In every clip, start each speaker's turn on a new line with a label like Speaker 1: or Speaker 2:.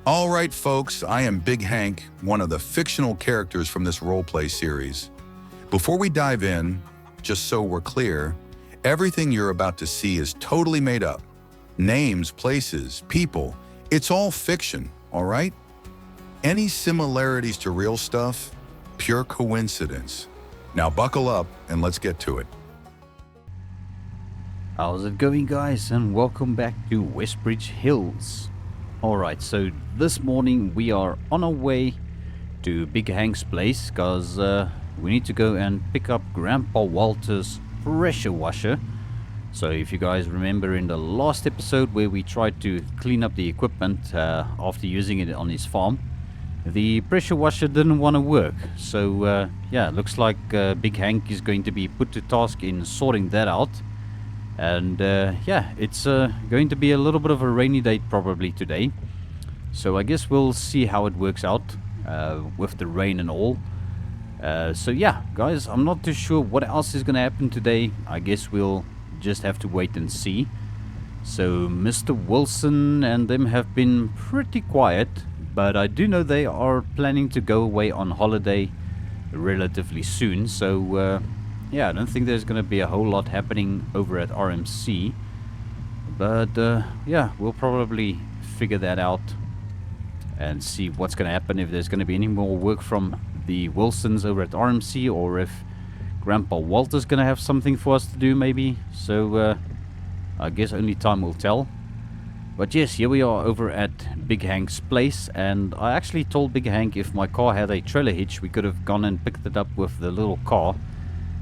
Speaker 1: All right, folks, I am Big Hank, one of the fictional characters from this roleplay series. Before we dive in, just so we're clear, everything you're about to see is totally made up. Names, places, people, it's all fiction, all right? Any similarities to real stuff? Pure coincidence. Now buckle up and let's get to it.
Speaker 2: How's it going, guys, and welcome back to WestBridge Hills. Alright, so this morning we are on our way to Big Hank's place because we need to go and pick up Grandpa Walter's pressure washer. So if you guys remember in the last episode where we tried to clean up the equipment after using it on his farm, the pressure washer didn't want to work. So yeah, looks like Big Hank is going to be put to task in sorting that out. And yeah, it's going to be a little bit of a rainy day probably today. So I guess we'll see how it works out with the rain and all. So yeah, guys, I'm not too sure what else is going to happen today. I guess we'll just have to wait and see. So Mr. Wilson and them have been pretty quiet, but I do know they are planning to go away on holiday relatively soon. So yeah, I don't think there's going to be a whole lot happening over at RMC. But yeah, we'll probably figure that out and see what's going to happen, if there's going to be any more work from the Wilsons over at RMC, or if Grandpa Walter's going to have something for us to do maybe. So I guess only time will tell. But yes, here we are over at Big Hank's place, and I actually told Big Hank if my car had a trailer hitch, we could have gone and picked it up with the little car.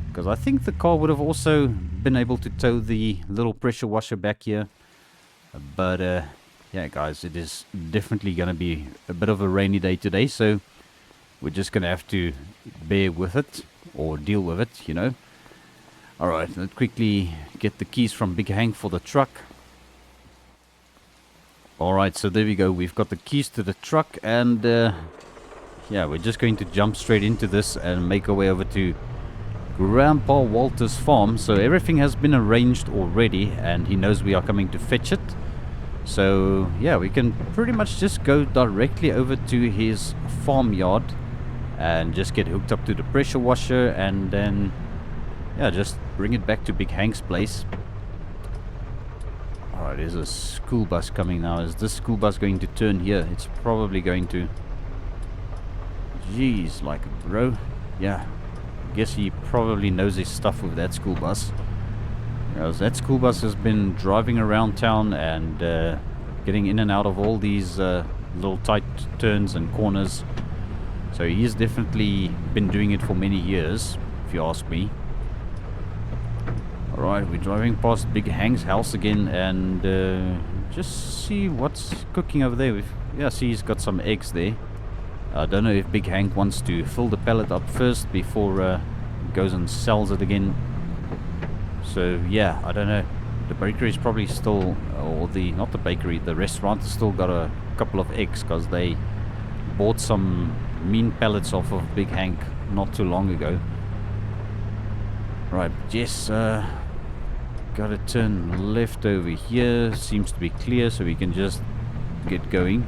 Speaker 2: Because I think the car would have also been able to tow the little pressure washer back here. But yeah, guys, it is definitely going to be a bit of a rainy day today. So we're just going to have to bear with it, or deal with it, you know. Alright, let's quickly get the keys from Big Hank for the truck. Alright, so there we go. We've got the keys to the truck. And yeah, we're just going to jump straight into this and make our way over to Grandpa Walter's farm. So everything has been arranged already, and he knows we are coming to fetch it. So yeah, we can pretty much just go directly over to his farmyard and just get hooked up to the pressure washer, and then yeah, just bring it back to Big Hank's place. Alright, there's a school bus coming now. Is this school bus going to turn here? It's probably going to. Jeez, like, bro. Yeah, guess he probably knows his stuff with that school bus. Because that school bus has been driving around town and getting in and out of all these little tight turns and corners. So he's definitely been doing it for many years, if you ask me. Alright, we're driving past Big Hank's house again, and just see what's cooking over there. Yeah, see, he's got some eggs there. I don't know if Big Hank wants to fill the pallet up first before he goes and sells it again. So yeah, I don't know. The bakery is probably still, or not the bakery, the restaurant has still got a couple of eggs, because they bought some mean pallets off of Big Hank not too long ago. Right, yes, gotta turn left over here. Seems to be clear, so we can just get going.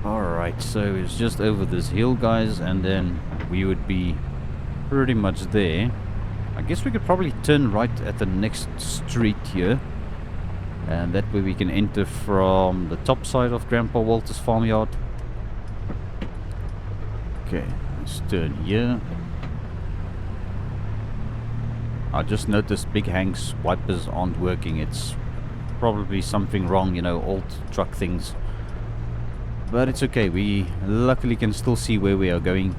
Speaker 2: Alright, so it's just over this hill, guys, and then we would be pretty much there. I guess we could probably turn right at the next street here, and that way we can enter from the top side of Grandpa Walter's farmyard. Okay, let's turn here. I just noticed Big Hank's wipers aren't working. It's probably something wrong, you know, old truck things. But it's okay, we luckily can still see where we are going.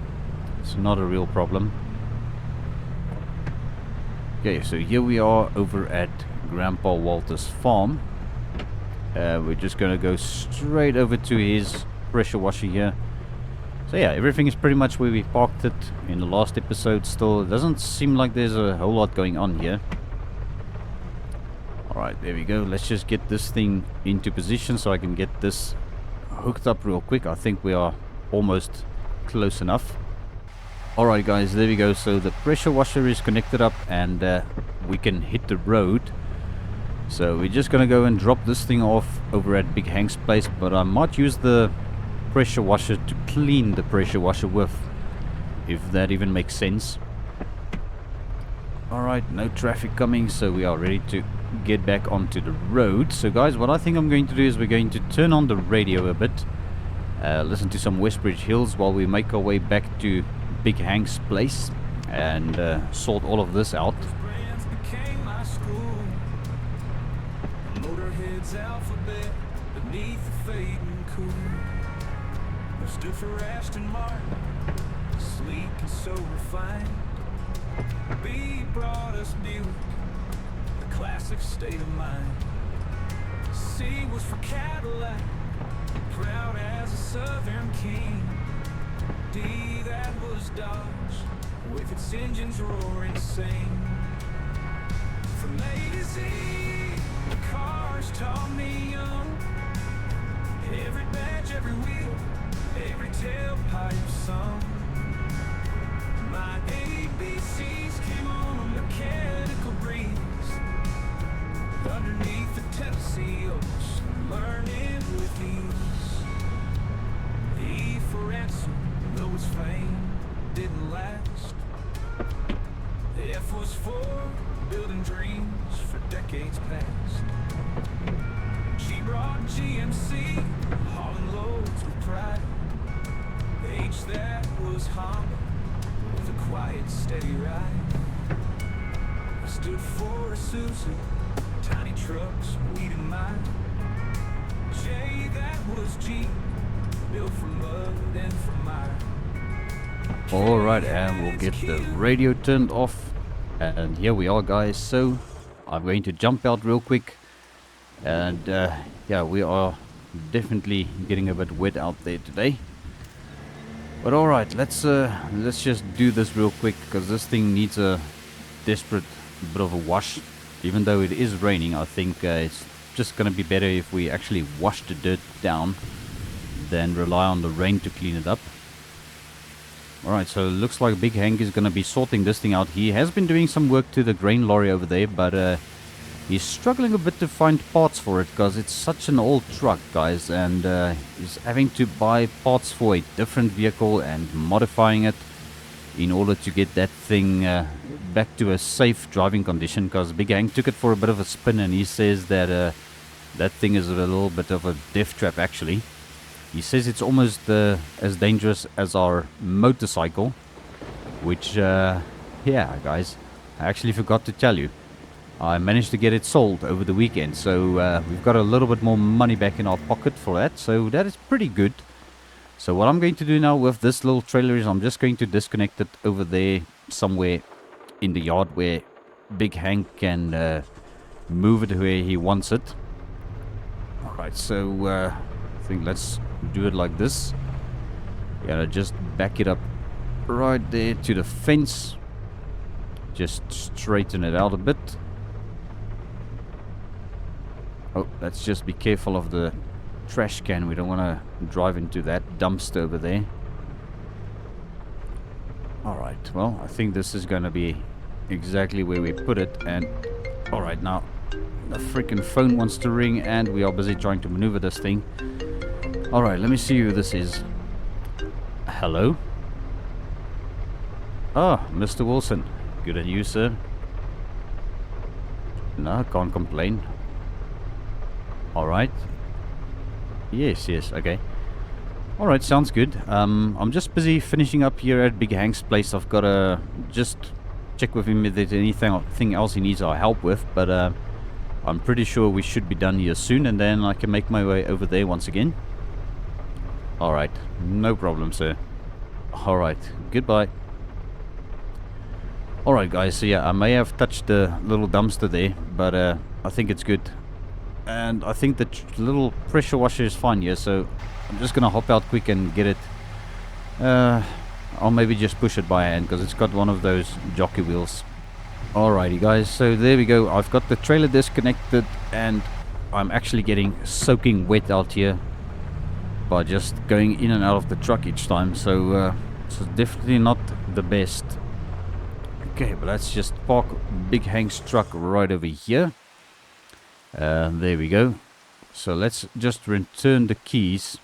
Speaker 2: It's not a real problem. Okay, so here we are over at Grandpa Walter's farm. We're just going to go straight over to his pressure washer here. So yeah, everything is pretty much where we parked it in the last episode still. It doesn't seem like there's a whole lot going on here. Alright, there we go. Let's just get this thing into position so I can get this hooked up real quick. I think we are almost close enough. Alright guys, there we go. So the pressure washer is connected up, and we can hit the road. So we're just gonna go and drop this thing off over at Big Hank's place, but I might use the pressure washer to clean the pressure washer with, if that even makes sense. Alright, no traffic coming, so we are ready to get back onto the road. So guys, what I think I'm going to do is we're going to turn on the radio a bit, listen to some WestBridge Hills while we make our way back to Big Hank's place and sort all of this out.
Speaker 3: Alphabet beneath the fading cool. I stood for Ashton Martin, sleek and so refined. B brought us Buick, the classic state of mind. C was for Cadillac, proud as a Southern king. D, that was Dodge, with its engines roaring sing. From A to Z, the cars taught me young. Every badge, every wheel, every tailpipe sung. My ABCs came on a mechanical breeze. Underneath the Tennessee oaks, learning with ease. E for ransom, though its fame didn't last. F was for building dreams for decades past. G brought GMC, hauling loads with pride. H, that was Honda, with a quiet, steady ride. I stood for Isuzu, tiny trucks, weed and mine. J, that was Jeep, built from mud and from mire.
Speaker 2: Alright, and we'll get the radio turned off. And here we are, guys. So I'm going to jump out real quick. And yeah, we are definitely getting a bit wet out there today. But alright, let's just do this real quick, because this thing needs a desperate bit of a wash. Even though it is raining, I think it's just going to be better if we actually wash the dirt down than rely on the rain to clean it up. Alright, so it looks like Big Hank is going to be sorting this thing out. He has been doing some work to the grain lorry over there, but he's struggling a bit to find parts for it, because it's such an old truck, guys, and he's having to buy parts for a different vehicle and modifying it in order to get that thing back to a safe driving condition, because Big Hank took it for a bit of a spin, and he says that that thing is a little bit of a death trap, actually. He says it's almost as dangerous as our motorcycle, which, yeah, guys, I actually forgot to tell you. I managed to get it sold over the weekend, so we've got a little bit more money back in our pocket for that, so that is pretty good. So what I'm going to do now with this little trailer is I'm just going to disconnect it over there somewhere in the yard where Big Hank can move it where he wants it. Alright, so I think let's do it like this. Gotta just back it up right there to the fence. Just straighten it out a bit. Oh, let's just be careful of the trash can. We don't want to drive into that dumpster over there. Alright, well, I think this is going to be exactly where we put it. And alright, now the freaking phone wants to ring and we are busy trying to maneuver this thing. Alright, let me see who this is. Hello? Ah, Mr. Wilson. Good on you, sir. No, can't complain. Alright. Yes, okay. Alright, sounds good. I'm just busy finishing up here at Big Hank's place. I've got to just check with him if there's anything else he needs our help with, but I'm pretty sure we should be done here soon, and then I can make my way over there once again. Alright, no problem, sir. Alright, goodbye. Alright, guys, so yeah, I may have touched the little dumpster there, but I think it's good. And I think the little pressure washer is fine here, so I'm just gonna hop out quick and get it. I'll maybe just push it by hand, because it's got one of those jockey wheels. Alrighty, guys, so there we go. I've got the trailer disconnected, and I'm actually getting soaking wet out here by just going in and out of the truck each time, so it's definitely not the best. Okay, but let's just park Big Hank's truck right over here. There we go. So let's just return the keys.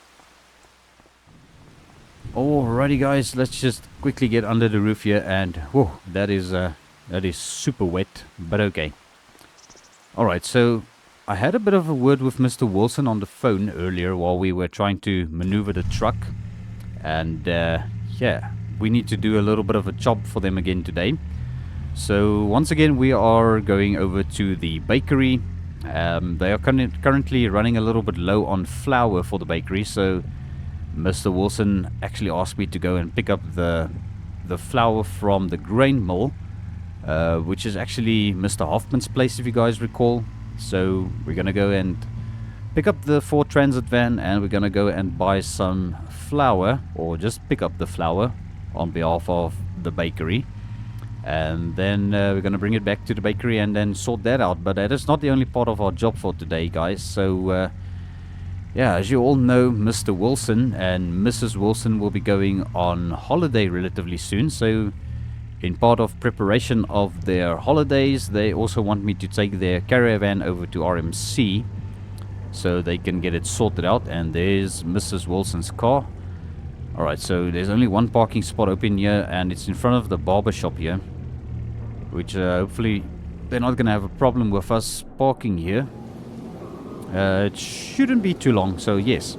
Speaker 2: Alrighty guys, let's just quickly get under the roof here, and whoa, that is super wet, but okay. Alright, so I had a bit of a word with Mr. Wilson on the phone earlier while we were trying to maneuver the truck, and yeah, we need to do a little bit of a job for them again today. So once again we are going over to the bakery. They are currently running a little bit low on flour for the bakery, so Mr. Wilson actually asked me to go and pick up the flour from the grain mill, which is actually Mr. Hoffman's place, if you guys recall. So we're gonna go and pick up the Ford Transit van, and we're gonna go and buy some flour, or just pick up the flour on behalf of the bakery, and then we're gonna bring it back to the bakery and then sort that out. But that is not the only part of our job for today, guys. So yeah, as you all know, Mr. Wilson and Mrs. Wilson will be going on holiday relatively soon. So in part of preparation of their holidays, they also want me to take their caravan over to RMC so they can get it sorted out. And there's Mrs. Wilson's car. Alright, so there's only one parking spot open here, and it's in front of the barber shop here, which hopefully they're not going to have a problem with us parking here. It shouldn't be too long, so yes.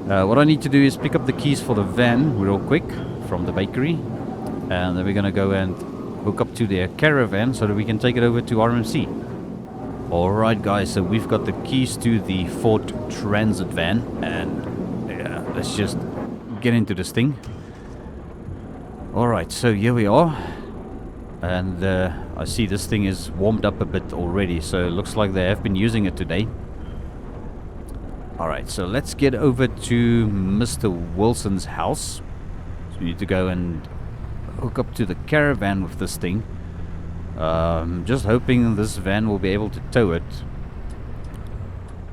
Speaker 2: What I need to do is pick up the keys for the van real quick from the bakery, and then we're gonna go and hook up to their caravan so that we can take it over to RMC. Alright guys, so we've got the keys to the Ford Transit van, and yeah, let's just get into this thing. Alright, so here we are, and I see this thing is warmed up a bit already, so it looks like they have been using it today. Alright, so let's get over to Mr. Wilson's house. So we need to go and hook up to the caravan with this thing. Just hoping this van will be able to tow it,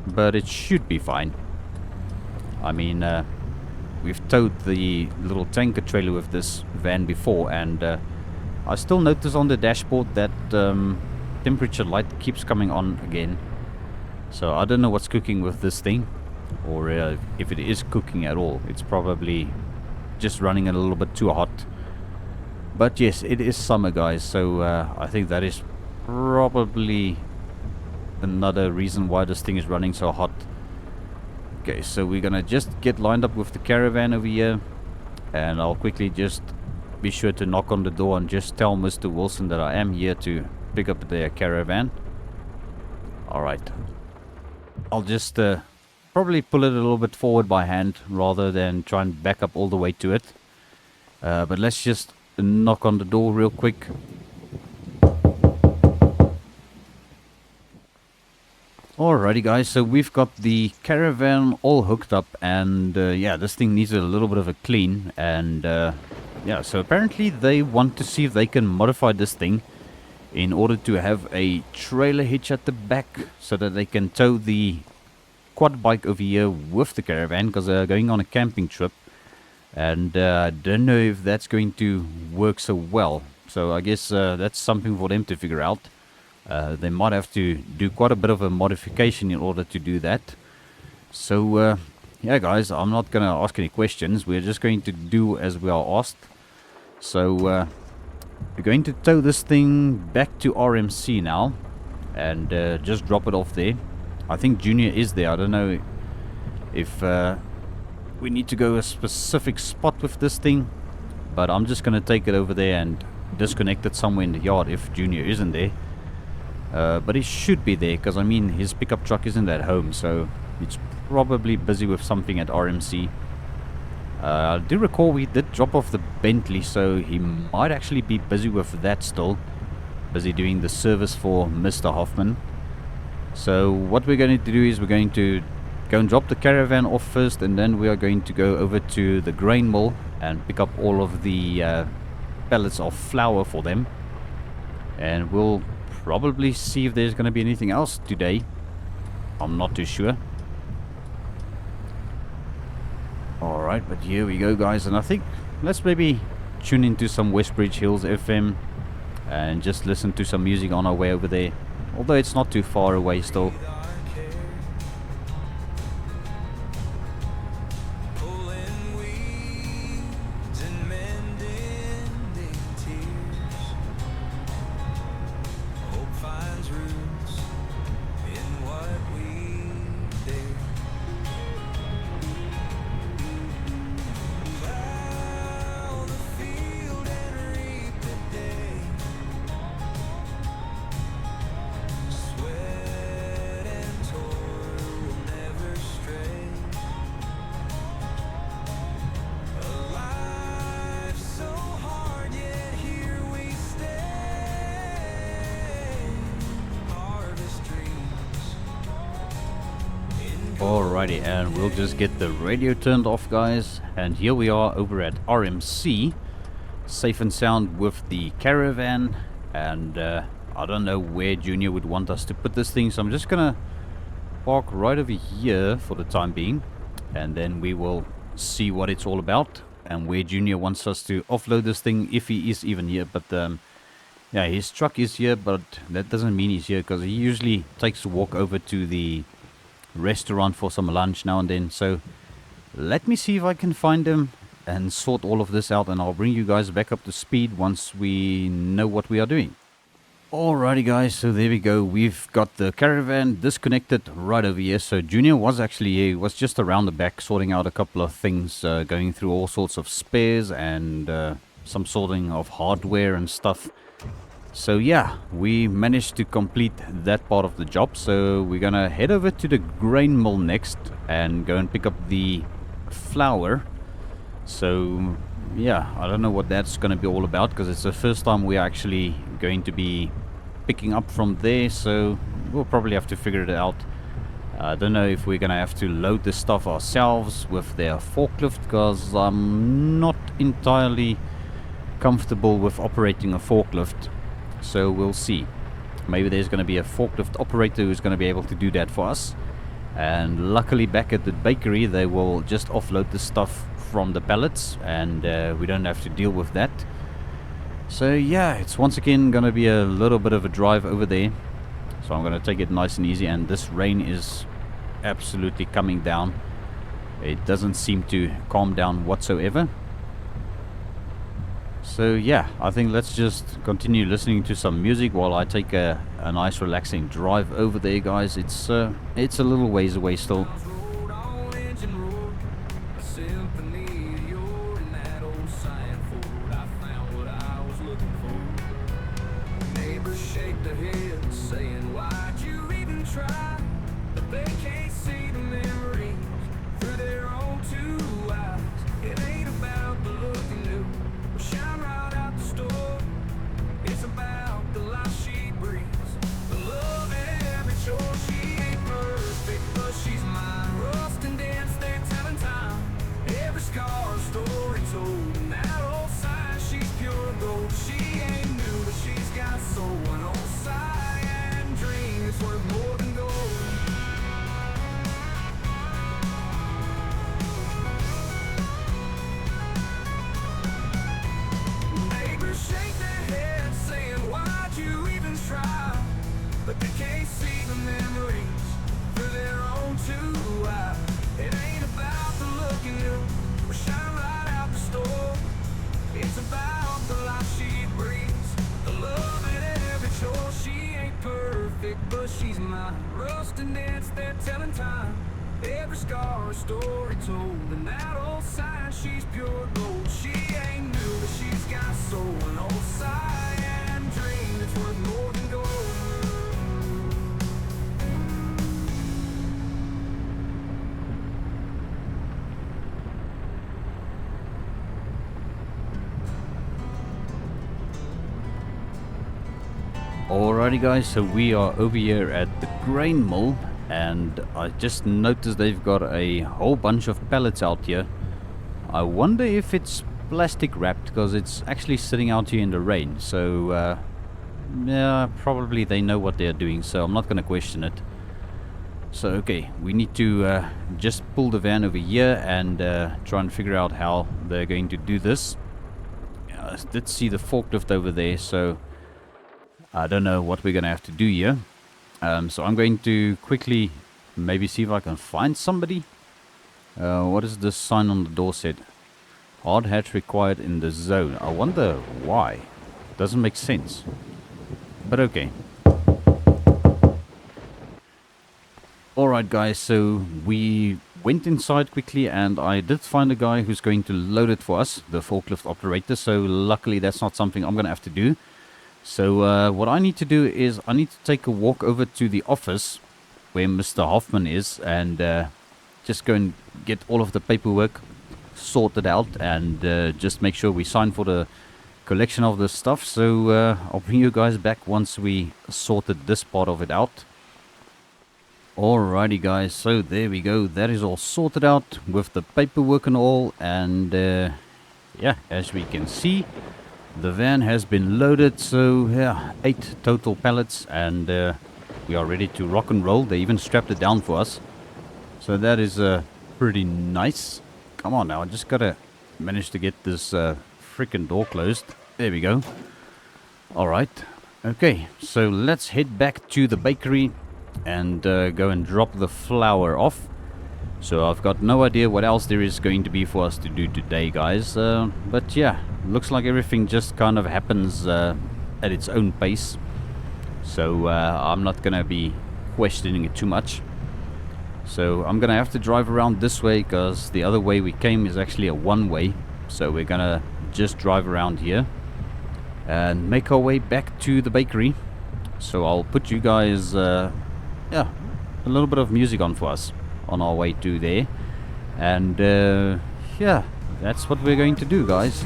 Speaker 2: but it should be fine. I mean, we've towed the little tanker trailer with this van before, and I still notice on the dashboard that temperature light keeps coming on again. So I don't know what's cooking with this thing, or if it is cooking at all. It's probably just running a little bit too hot. But yes, it is summer, guys, so I think that is probably another reason why this thing is running so hot. Okay, so we're gonna just get lined up with the caravan over here, and I'll quickly just be sure to knock on the door and just tell Mr. Wilson that I am here to pick up their caravan. Alright, I'll just probably pull it a little bit forward by hand rather than try and back up all the way to it. But let's just knock on the door real quick. Alrighty guys, so we've got the caravan all hooked up, and yeah, this thing needs a little bit of a clean, and yeah, so apparently they want to see if they can modify this thing in order to have a trailer hitch at the back so that they can tow the quad bike over here with the caravan, because they're going on a camping trip, and I don't know if that's going to work so well. So I guess that's something for them to figure out. They might have to do quite a bit of a modification in order to do that. So yeah guys, I'm not going to ask any questions, we're just going to do as we are asked. So we're going to tow this thing back to RMC now, and just drop it off there. I think Junior is there. I don't know if we need to go a specific spot with this thing, but I'm just going to take it over there and disconnect it somewhere in the yard if Junior isn't there. But he should be there, because I mean his pickup truck isn't at home, so it's probably busy with something at RMC. I do recall we did drop off the Bentley, so he might actually be busy with that still. Busy doing the service for Mr. Hoffman. So what we're going to do is we're going to go and drop the caravan off first, and then we are going to go over to the grain mill and pick up all of the pallets of flour for them. And we'll probably see if there's going to be anything else today. I'm not too sure. Alright, but here we go guys, and I think let's maybe tune into some WestBridge Hills FM and just listen to some music on our way over there, although it's not too far away still. Alrighty, and we'll just get the radio turned off, guys. And here we are over at RMC, safe and sound with the caravan. And I don't know where Junior would want us to put this thing, so I'm just gonna park right over here for the time being, and then we will see what it's all about and where Junior wants us to offload this thing, if he is even here. But yeah, his truck is here, but that doesn't mean he's here, because he usually takes a walk over to the restaurant for some lunch now and then. So let me see if I can find him and sort all of this out, and I'll bring you guys back up to speed once we know what we are doing. Alrighty guys, so there we go. We've got the caravan disconnected right over here. So Junior was actually here. He was just around the back sorting out a couple of things, going through all sorts of spares and some sorting of hardware and stuff. So yeah, we managed to complete that part of the job. So we're gonna head over to the grain mill next and go and pick up the flour. So yeah, I don't know what that's gonna be all about, because it's the first time we're actually going to be picking up from there, so we'll probably have to figure it out. I don't know if we're gonna have to load this stuff ourselves with their forklift, because I'm not entirely comfortable with operating a forklift, so we'll see. Maybe there's gonna be a forklift operator who's gonna be able to do that for us, and luckily back at the bakery they will just offload the stuff from the pallets, and we don't have to deal with that. So yeah, it's once again gonna be a little bit of a drive over there, so I'm gonna take it nice and easy. And this rain is absolutely coming down. It doesn't seem to calm down whatsoever. So yeah, I think let's just continue listening to some music while I take a nice relaxing drive over there, guys. It's a little ways away still.
Speaker 3: She's mine. Rust and dance, they're telling time. Every scar a story told. And that old sign, she's pure gold. She ain't new, but she's got soul. An old sigh and dream that's worth more than gold.
Speaker 2: Alrighty guys, so we are over here at the grain mill, and I just noticed they've got a whole bunch of pallets out here. I wonder if it's plastic wrapped, because it's actually sitting out here in the rain. So yeah, probably they know what they're doing, so I'm not going to question it. So okay, we need to just pull the van over here and try and figure out how they're going to do this. I did see the forklift over there, so I don't know what we're going to have to do here. So I'm going to quickly maybe see if I can find somebody. What is this sign on the door said? Hard hat required in the zone. I wonder why. Doesn't make sense. But okay. Alright guys, so we went inside quickly and I did find a guy who's going to load it for us, the forklift operator. So luckily that's not something I'm going to have to do. So what I need to do is I need to take a walk over to the office where Mr. Hoffman is, and just go and get all of the paperwork sorted out, and just make sure we sign for the collection of the stuff. So I'll bring you guys back once we sorted this part of it out. Alrighty guys, so there we go, that is all sorted out with the paperwork and all, and yeah, as we can see, the van has been loaded, so yeah, 8 total pallets, and we are ready to rock and roll. They even strapped it down for us, so that is pretty nice. Come on now, I just gotta manage to get this freaking door closed. There we go. Alright, okay, so let's head back to the bakery and go and drop the flour off. So I've got no idea what else there is going to be for us to do today, guys, but yeah, looks like everything just kind of happens at its own pace, so I'm not gonna be questioning it too much. So I'm gonna have to drive around this way because the other way we came is actually a one-way, so we're gonna just drive around here and make our way back to the bakery. So I'll put you guys yeah, a little bit of music on for us on our way to there, and yeah, that's what we're going to do, guys.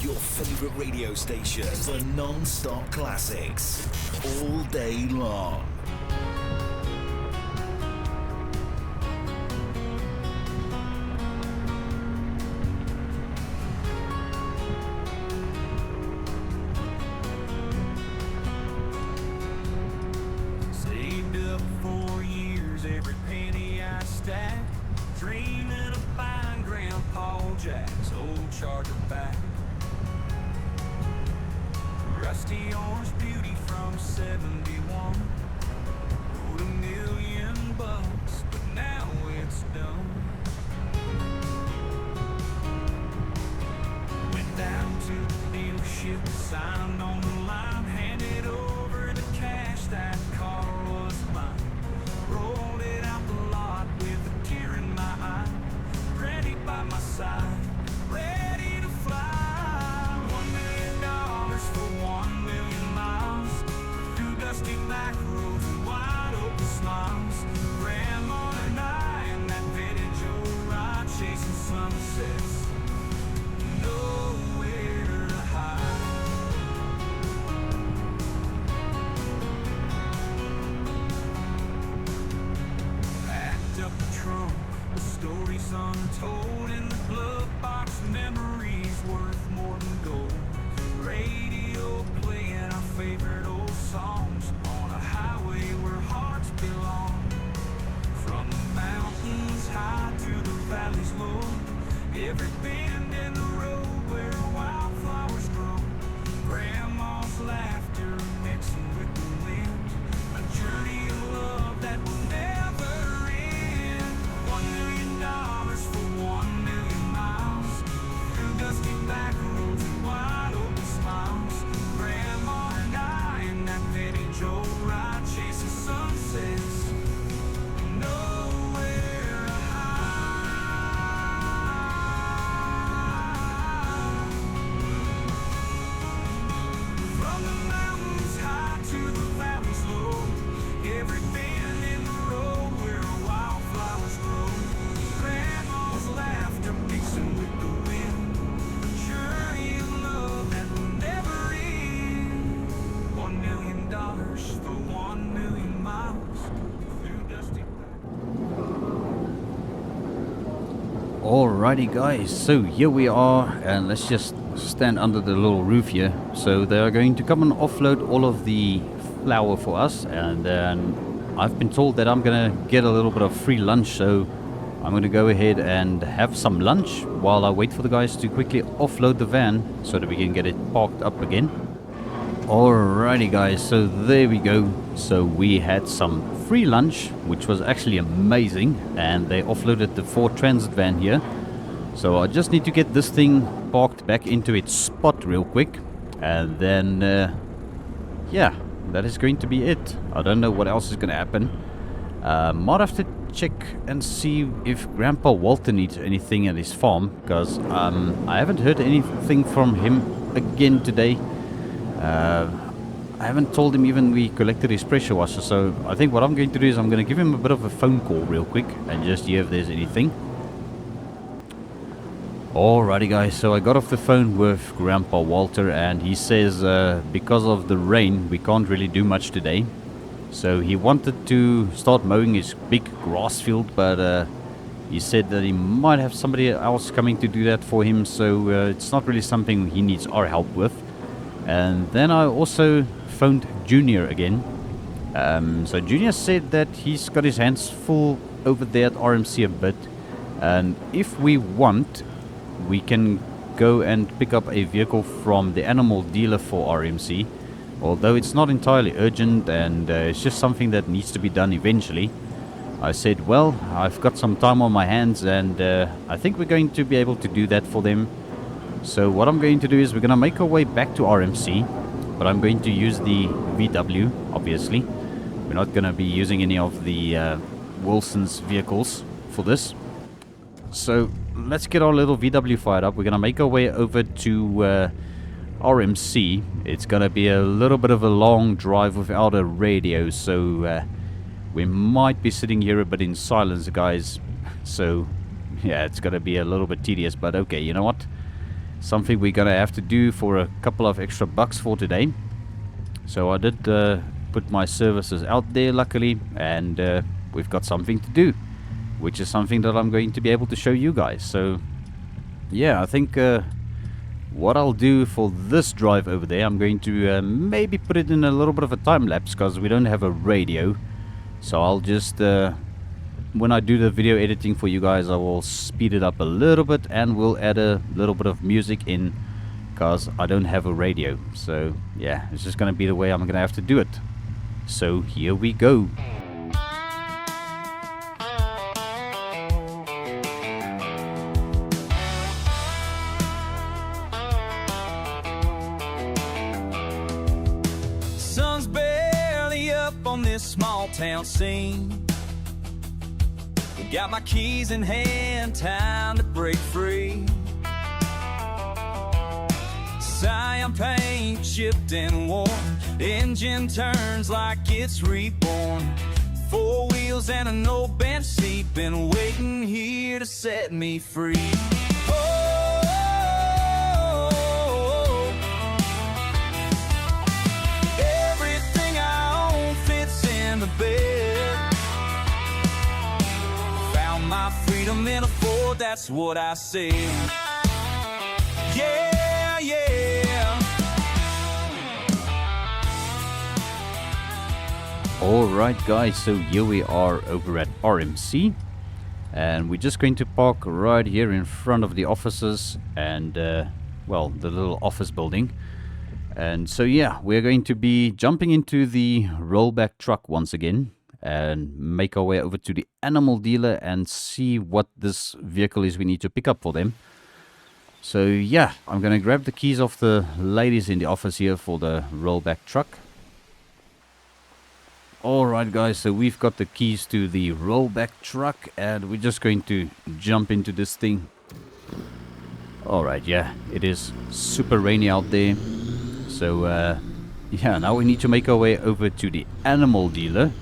Speaker 4: Your favorite radio station for non-stop classics all day long.
Speaker 3: Saved up 4 years, every penny I stacked, dreaming of buying Grandpa Jack's old Charger back. Rusty orange beauty from 71, owed $1 million, but now it's done. Went down to the dealership, signed on the line, handed over the cash, that car was mine. Rolled it out the lot with a tear in my eye, ready by my side, ready to fly. $1 million for 1 million miles, through dusty back roads and wide open smiles. Grandma and I in that vintage old ride, chasing sunsets, nowhere to hide. Packed up the trunk, the stories untold, in the glove box, memories worth more than gold. Radio playing our favorite old songs on a highway where hearts belong. From the mountains high to the valleys low, every bend in the road where wildflowers grow. Grandma's laughter mixing with the wind, a journey of love that will never end. $1 million for 1 million miles, through dusty back roads and wide open smiles. Grandma and I in that vintage old ride, chasing sunsets, nowhere to hide. From the mountains high to the valleys low, every bend in the road where wildflowers grow. Grandma's laughter mixing with the wind, a journey of love that will never end. $1 million for 1 million miles, through dusty.
Speaker 2: Alrighty guys, so here we are, and let's just stand under the little roof here. So they are going to come and offload all of the flour for us, and then I've been told that I'm gonna get a little bit of free lunch, so I'm gonna go ahead and have some lunch while I wait for the guys to quickly offload the van so that we can get it parked up again. Alrighty guys, so there we go. So we had some free lunch, which was actually amazing, and they offloaded the Ford Transit van here. So I just need to get this thing parked back into its spot real quick, and then yeah, that is going to be it. I don't know what else is going to happen. Might have to check and see if Grandpa Walter needs anything at his farm, because I haven't heard anything from him again today. I haven't told him even we collected his pressure washer, so I think what I'm going to do is I'm going to give him a bit of a phone call real quick and just see if there's anything. Alrighty guys, so I got off the phone with Grandpa Walter and he says because of the rain we can't really do much today. So he wanted to start mowing his big grass field, but he said that he might have somebody else coming to do that for him, so it's not really something he needs our help with. And then I also phoned Junior again. So Junior said that he's got his hands full over there at RMC a bit, and if we want we can go and pick up a vehicle from the animal dealer for RMC, although it's not entirely urgent and it's just something that needs to be done eventually. I said, well, I've got some time on my hands and I think we're going to be able to do that for them. So what I'm going to do is we're going to make our way back to RMC, but I'm going to use the VW, obviously. We're not going to be using any of the Wilson's vehicles for this. So let's get our little VW fired up. We're going to make our way over to RMC. It's going to be a little bit of a long drive without a radio, so we might be sitting here a bit in silence, guys. So yeah, it's going to be a little bit tedious, but okay, you know what? Something we're going to have to do for a couple of extra bucks for today. So I did put my services out there, luckily, and we've got something to do, which is something that I'm going to be able to show you guys. So yeah, I think what I'll do for this drive over there, I'm going to maybe put it in a little bit of a time lapse because we don't have a radio. So I'll just when I do the video editing for you guys, I will speed it up a little bit and we'll add a little bit of music in because I don't have a radio. So yeah, it's just going to be the way I'm going to have to do it. So here we go.
Speaker 3: Sun's barely up on this small town scene. Got my keys in hand, time to break free. Cyan paint chipped and worn, engine turns like it's reborn. 4 wheels and an old bench seat, been waiting here to set me free. Oh, everything I own fits in the bed. Found my freedom in a Ford, that's what I said. Yeah, yeah.
Speaker 2: Alright guys, so here we are over at RMC, and we're just going to park right here in front of the offices and well, the little office building. And so yeah, we're going to be jumping into the rollback truck once again and make our way over to the animal dealer and see what this vehicle is we need to pick up for them. So yeah, I'm gonna grab the keys off the ladies in the office here for the rollback truck. Alright guys, so we've got the keys to the rollback truck and we're just going to jump into this thing. Alright, yeah, it is super rainy out there. So yeah, now we need to make our way over to the animal dealer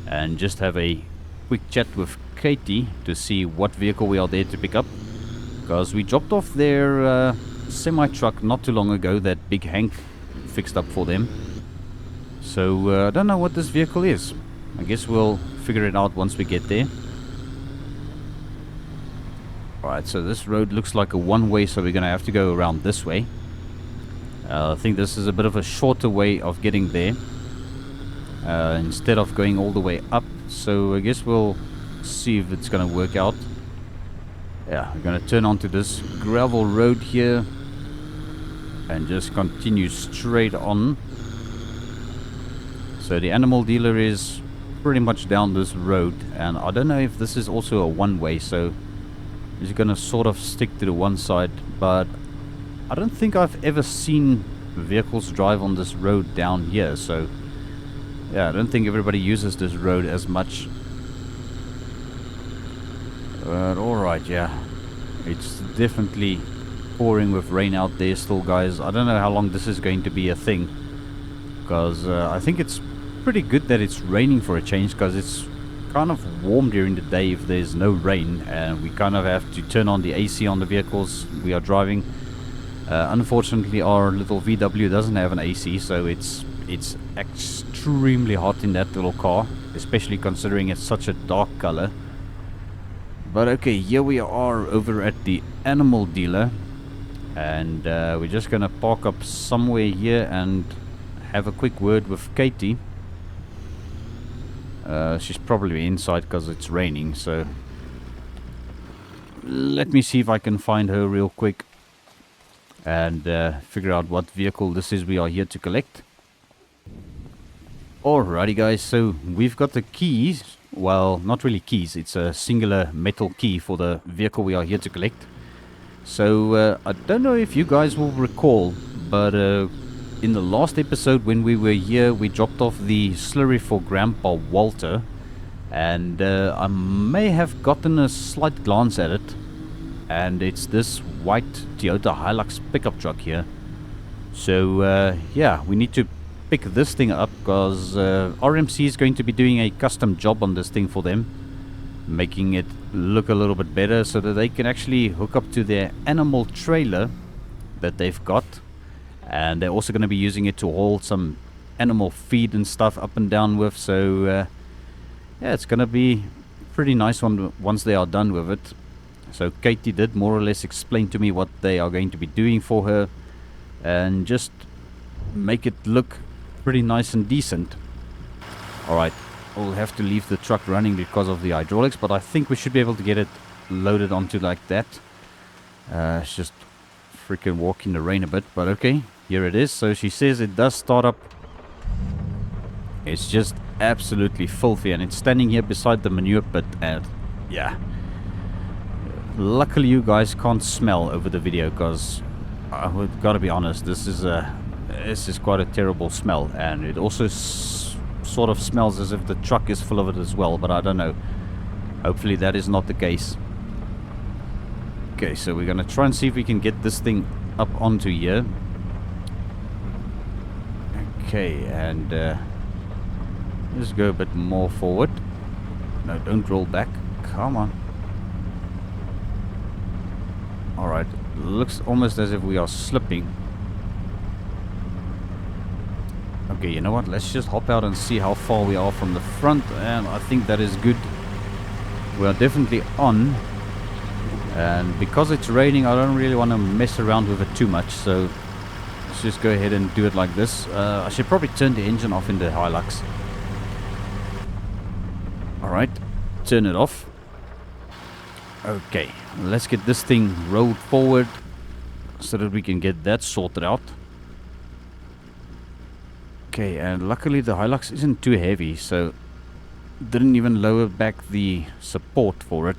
Speaker 2: and just have a quick chat with Katie to see what vehicle we are there to pick up. Because we dropped off their semi-truck not too long ago that Big Hank fixed up for them. So I don't know what this vehicle is. I guess we'll figure it out once we get there. Alright, so this road looks like a one-way, so we're going to have to go around this way. I think this is a bit of a shorter way of getting there. Instead of going all the way up. So I guess we'll see if it's going to work out. Yeah, we're going to turn onto this gravel road here and just continue straight on. So the animal dealer is pretty much down this road, and I don't know if this is also a one-way, so he's going to sort of stick to the one side, but I don't think I've ever seen vehicles drive on this road down here, so yeah, I don't think everybody uses this road as much. But alright, yeah, it's definitely pouring with rain out there still, guys. I don't know how long this is going to be a thing, because I think it's pretty good that it's raining for a change, because it's kind of warm during the day if there's no rain, and we kind of have to turn on the AC on the vehicles we are driving. Unfortunately, our little VW doesn't have an AC, so it's extremely hot in that little car, especially considering it's such a dark color. But okay, here we are over at the animal dealer, and we're just gonna park up somewhere here and have a quick word with Katie. She's probably inside because it's raining, so let me see if I can find her real quick and figure out what vehicle this is we are here to collect. Alrighty guys, so we've got the keys. Well, not really keys, it's a singular metal key for the vehicle we are here to collect. So I don't know if you guys will recall, but in the last episode when we were here, we dropped off the slurry for Grandpa Walter, and I may have gotten a slight glance at it, and it's this white Toyota Hilux pickup truck here. So yeah, we need to pick this thing up because RMC is going to be doing a custom job on this thing for them, making it look a little bit better so that they can actually hook up to their animal trailer that they've got, and they're also going to be using it to haul some animal feed and stuff up and down with. So yeah, it's going to be pretty nice once they are done with it. So Katie did more or less explain to me what they are going to be doing for her and just make it look pretty nice and decent. Alright, we'll have to leave the truck running because of the hydraulics, but I think we should be able to get it loaded onto like that. It's just freaking walk in the rain a bit, but okay, here it is. So she says it does start up. It's just absolutely filthy, and it's standing here beside the manure pit, and yeah, luckily you guys can't smell over the video, because I've got to be honest, this is quite a terrible smell, and it also sort of smells as if the truck is full of it as well, but I don't know. Hopefully that is not the case. Okay, so we're gonna try and see if we can get this thing up onto here. Okay, and let's go a bit more forward. No, don't roll back. Come on. Alright, looks almost as if we are slipping. Okay, you know what? Let's just hop out and see how far we are from the front, and I think that is good. We are definitely on, and because it's raining, I don't really want to mess around with it too much, so let's just go ahead and do it like this. I should probably turn the engine off in the Hilux. Alright, turn it off. Okay, let's get this thing rolled forward so that we can get that sorted out. Okay, and luckily the Hilux isn't too heavy, so didn't even lower back the support for it.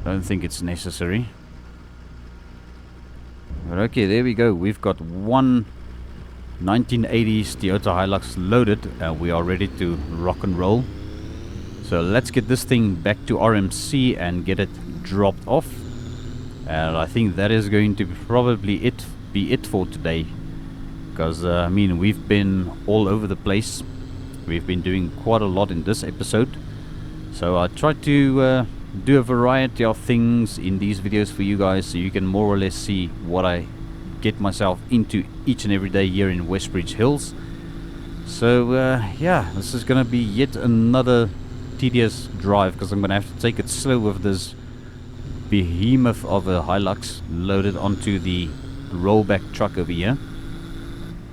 Speaker 2: I don't think it's necessary. But okay, there we go. We've got one 1980s Toyota Hilux loaded, and we are ready to rock and roll. So let's get this thing back to RMC and get it dropped off. And I think that is going to probably be it for today. Because I mean, we've been all over the place. We've been doing quite a lot in this episode. So I tried to do a variety of things in these videos for you guys, so you can more or less see what I get myself into each and every day here in WestBridge Hills. So yeah, this is gonna be yet another tedious drive, because I'm gonna have to take it slow with this behemoth of a Hilux loaded onto the rollback truck over here.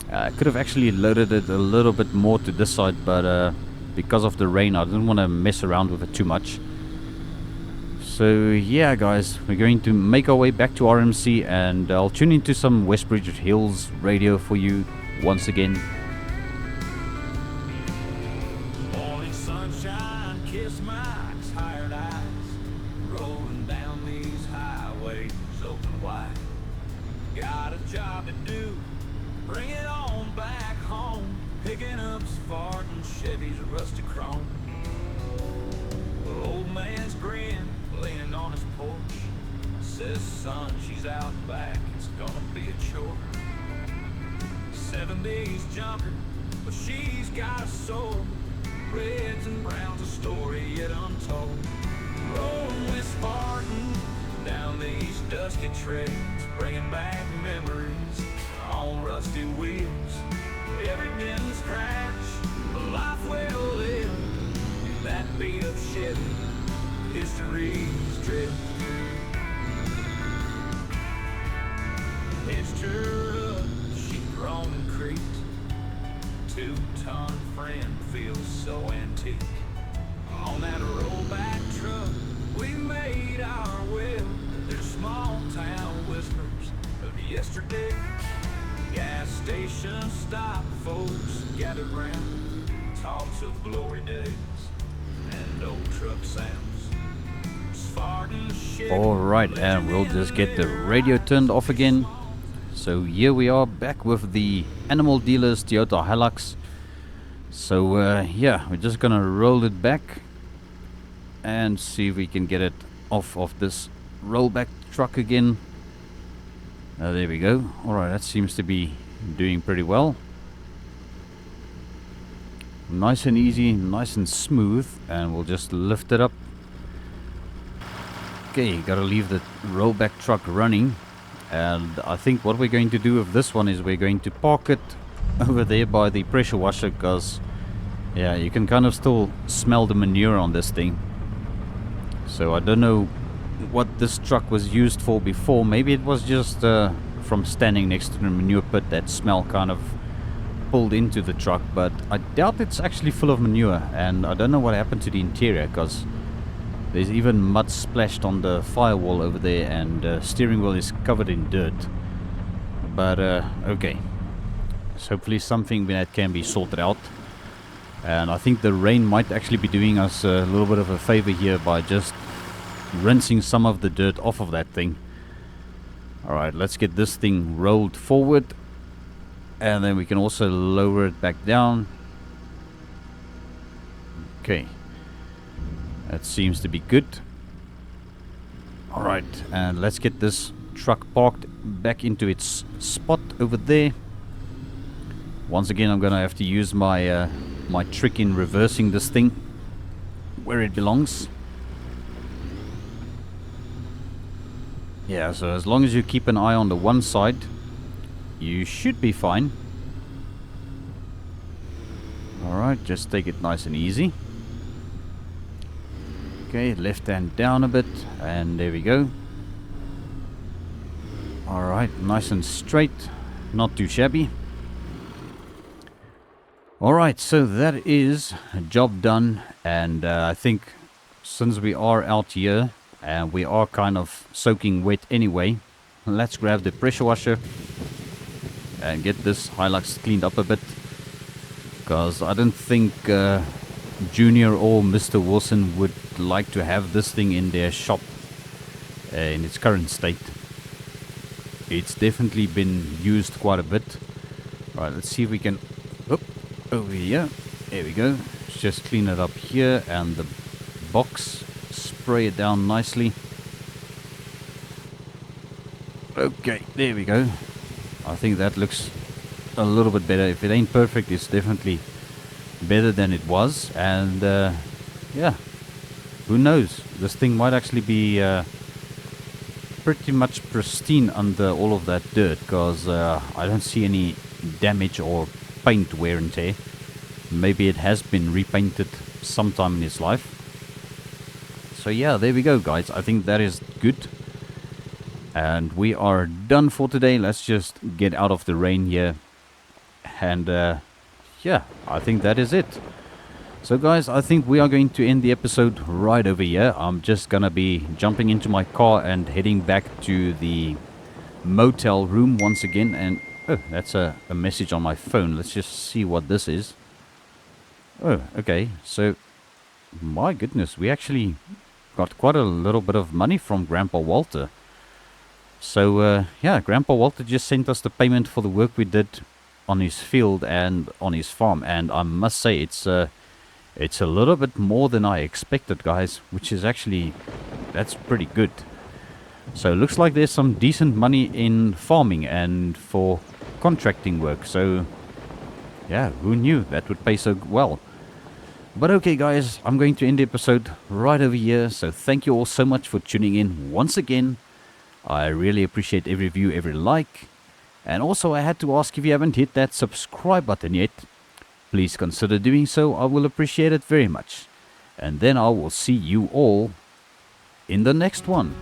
Speaker 2: I could have actually loaded it a little bit more to this side, but because of the rain I didn't want to mess around with it too much. So yeah guys, we're going to make our way back to RMC, and I'll tune into some WestBridge Hills radio for you once again.
Speaker 3: Morning sunshine, kiss my tired eyes, rolling down these highways open wide. Got a job to do, bring it on back home, picking up Spartan Chevys, rusty chrome. Well, old man's grin, leaning on his porch, says, son, she's out back, it's gonna be a chore. 7 days junker, but she's got a soul. Reds and browns, a story yet untold. Rolling with Spartan down these dusty trails, bringing back memories on rusty wheels. Every den's crash, a life well lived. That beat up Chevy, history's drift. Hitched her up, she grown and creaked. 2-ton friend feels so antique. On that rollback truck, we made our will. There's small town whispers of yesterday. Gas station stop, folks gathered round. Talks of glory days and old truck sounds. Spartan shit.
Speaker 2: Alright, and we'll just get the radio turned off again. So here we are back with the Animal Dealers Toyota Hilux. So yeah, we're just gonna roll it back and see if we can get it off of this rollback truck again. There we go. Alright, that seems to be doing pretty well. Nice and easy, nice and smooth, and we'll just lift it up. Okay, gotta leave the rollback truck running. And I think what we're going to do with this one is we're going to park it over there by the pressure washer, because yeah, you can kind of still smell the manure on this thing. So I don't know what this truck was used for before. Maybe it was just from standing next to the manure pit, that smell kind of pulled into the truck, but I doubt it's actually full of manure. And I don't know what happened to the interior, because there's even mud splashed on the firewall over there, and steering wheel is covered in dirt. But okay, so hopefully something that can be sorted out. And I think the rain might actually be doing us a little bit of a favor here by just rinsing some of the dirt off of that thing. Alright, let's get this thing rolled forward, and then we can also lower it back down. Okay, that seems to be good. Alright, and let's get this truck parked back into its spot over there. Once again, I'm gonna have to use my my trick in reversing this thing where it belongs. Yeah, so as long as you keep an eye on the one side, you should be fine. Alright, just take it nice and easy. Okay, left hand down a bit, and there we go. Alright, nice and straight, not too shabby. Alright, so that is a job done, and I think since we are out here and we are kind of soaking wet anyway, let's grab the pressure washer and get this Hilux cleaned up a bit, because I don't think Junior or Mr. Wilson would like to have this thing in their shop in its current state. It's definitely been used quite a bit. Right, let's see if we can over here. There we go. Let's just clean it up here, and the box, spray it down nicely. Okay, there we go. I think that looks a little bit better. If it ain't perfect, it's definitely better than it was. And yeah, who knows, this thing might actually be pretty much pristine under all of that dirt, because I don't see any damage or paint wear and tear. Maybe it has been repainted sometime in its life. So yeah, there we go, guys. I think that is good, and we are done for today. Let's just get out of the rain here, and yeah, I think that is it. So guys, I think we are going to end the episode right over here. I'm just gonna be jumping into my car and heading back to the motel room once again. And oh, that's a message on my phone. Let's just see what this is. Oh, okay. So, my goodness, we actually got quite a little bit of money from Grandpa Walter. So, yeah, Grandpa Walter just sent us the payment for the work we did on his field and on his farm. And I must say, it's a little bit more than I expected, guys, which is actually, that's pretty good. So, it looks like there's some decent money in farming and for contracting work. So, yeah, who knew that would pay so well? But okay guys, I'm going to end the episode right over here. So thank you all so much for tuning in once again. I really appreciate every view, every like. And also I had to ask, if you haven't hit that subscribe button yet, please consider doing so. I will appreciate it very much. And then I will see you all in the next one.